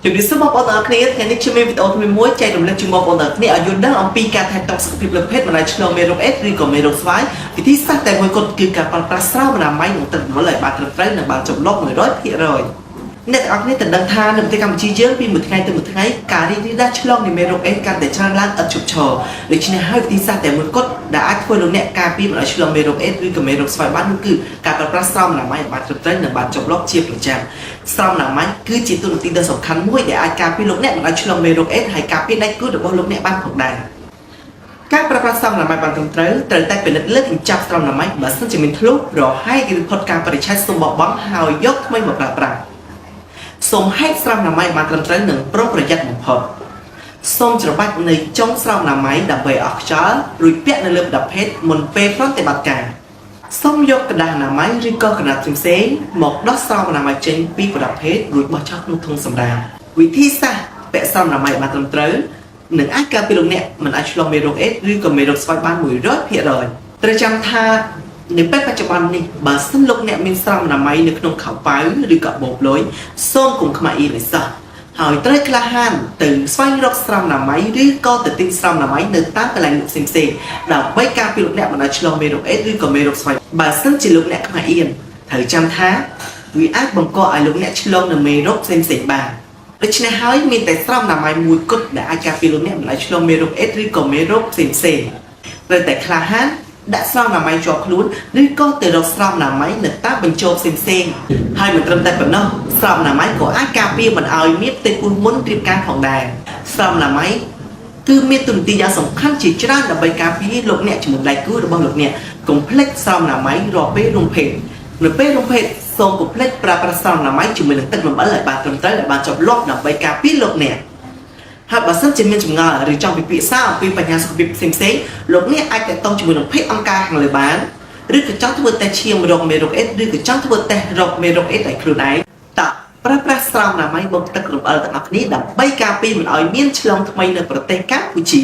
ជំរាបសួរបងប្អូនទាំងអស់គ្នាថ្ងៃនេះខ្ញុំមានវីដេអូថ្មីមួយចែករំលែកជូនបងប្អូនទាំងអស់គ្នាឲ្យយល់ដឹងអំពីការថែទាំសុខភាពលើភេទមិនឲ្យឆ្លងមេរោគអេដស៍ឬក៏មេរោគស្វាយវិធីសាស្ត្រតែមួយគត់គឺការប្រើប្រាស់ស្រោមអនាម័យនិងទឹកមលឲ្យបានត្រឹមត្រូវនិងបានចំលោក 100% អ្នកទាំងអស់គ្នាត្រូវដឹងថានៅប្រទេសកម្ពុជាយើងពីមួយថ្ងៃទៅមួយថ្ងៃការរីករាលដាលឆ្លងនៃមេរោគអេដស៍កាន់តែច្រើនឡើងឥតឈប់ឈរដូច្នេះហើយវិធីសាស្ត្រតែមួយគត់ដែលអាចធ្វើលោកអ្នកការពារមិនឲ្យឆ្លងមេរោគអេដស៍ឬក៏មេរោគស្វាយបាននោះគឺការប្រើប្រាស់ស្រោមអនាម័យឲ្យបានត្រឹមត្រូវនិងបានចំលោកជាប្រចាំស្រោមអនាម័យគឺជាទូរទស្សន៍ដ៏សំខាន់មួយដែលអាចការពារលោកអ្នកមិនឲ្យឆ្លងមេរោគអេដស៍ហើយការពារដៃគូរបស់លោកអ្នកបានផងដែរការប្រើប្រាស់ស្រោមអនាម័យបានត្រឹមត្រូវតែពិនិត្យលើកញ្ចប់ស្រោមអនាម័យបើសិនជាមានធ្លុះរហែកឬផុតការបរិច្ឆេទសូមបោះបង់ហើយយកថ្មីមកប្រើប្រាស់សូមហែកស្រោមអនាម័យបានត្រឹមត្រូវនិងប្រុងប្រយ័ត្នបំផុតសូមច្របាច់នៅចុងស្រោមអនាម័យដើម្បីអស់ខ្យល់រួចពាក់នៅលើប្រដាប់ភេទមុនពេលប្រតិបត្តិការសូមយកក្រដាសអនាម័យឬក៏ក្រណាត់ផ្សេងៗមកដោះស្រោមអនាម័យចេញពីប្រដាប់ភេទរួចបោះចោលក្នុងធុងសម្រាមវិធីសាស្ត្រពាក់ស្រោមអនាម័យបានត្រឹមត្រូវនឹងអាចការពារលោកអ្នកមិនអាចឆ្លងមេរោគអេដស៍ឬក៏មេរោគស្វាយបាន 100% ត្រូវចាំថានៅពេលបច្ចុប្បន្ននេះបើសិនលោកអ្នកមានស្រោមអនាម័យនៅក្នុងខោប៉ៅឬក៏បូបលុយសូមកុំខ្មាស់អៀនឲ្យសោះហើយត្រូវក្លាហានទៅស្វែងរកស្រោមអនាម័យឬក៏ទៅទិញស្រោមអនាម័យនៅតាមកន្លែងលក់ផ្សេងៗដើម្បីការពារលោកអ្នកមិនឲ្យឆ្លងមេរោគអេដស៍ឬក៏មេរោគស្វាយបើសិនជាលោកអ្នកខ្មាស់អៀនត្រូវចាំថាវាអាចបង្កឲ្យលោកអ្នកឆ្លងនៅមេរោគផ្សេងៗបានដូច្នេះហើយមានតែស្រោមអនាម័យមួយគត់ដែលអាចការពារលោកអ្នកមិនឲ្យឆ្លងមេរោគអេដស៍ឬក៏មេរោគផ្សេងៗត្រូវតែក្លាហានដាក់ស្រោមអនាម័យជាប់ខ្លួនឬក៏ទៅរកស្រោមអនាម័យនៅតាមបញ្ចុះផ្សេងៗហើយមិនត្រឹមតែប៉ុណ្ណោះស្រោមអនាម័យក៏អាចការពារមិនឲ្យមានផ្ទៃពោះមុនរៀបការផងដែរស្រោមអនាម័យគឺមានទូនាទីយ៉ាងសំខាន់ជាច្រើនដើម្បីការពារលោកអ្នកជាមួយដៃគូរបស់លោកអ្នកកុំភ្លេចស្រោមអនាម័យរាល់ពេលរំភេទនៅពេលរំភេទសូមកុំភ្លេចប្រើប្រាស់ស្រោមអនាម័យជាមួយនឹងទឹកលម្អិលឲ្យបានត្រឹមត្រូវឲ្យបានជាប់លាប់ដើម្បីការពារលោកអ្នកហើយបើសិនជាមានចម្ងល់ឬចង់ពិភាក្សាអំពីបញ្ហាសុខភាពផ្សេងៗលោកអ្នកអាចទាក់ទងជាមួយនឹងភេទអង្គការខាងលើបានឬក៏ចង់ធ្វើតេស្តឈាមរោគមេរោគអេដស៍ឬក៏ចង់ធ្វើតេស្តរោគមេរោគអេដស៍ឲ្យខ្លួនឯងតើប្រើប្រាស់ស្រោមអនាម័យបូកទឹកលម្អិលទាំងអស់គ្នាដើម្បីការពារមិនឲ្យមានឆ្លងថ្មីនៅប្រទេសកម្ពុជា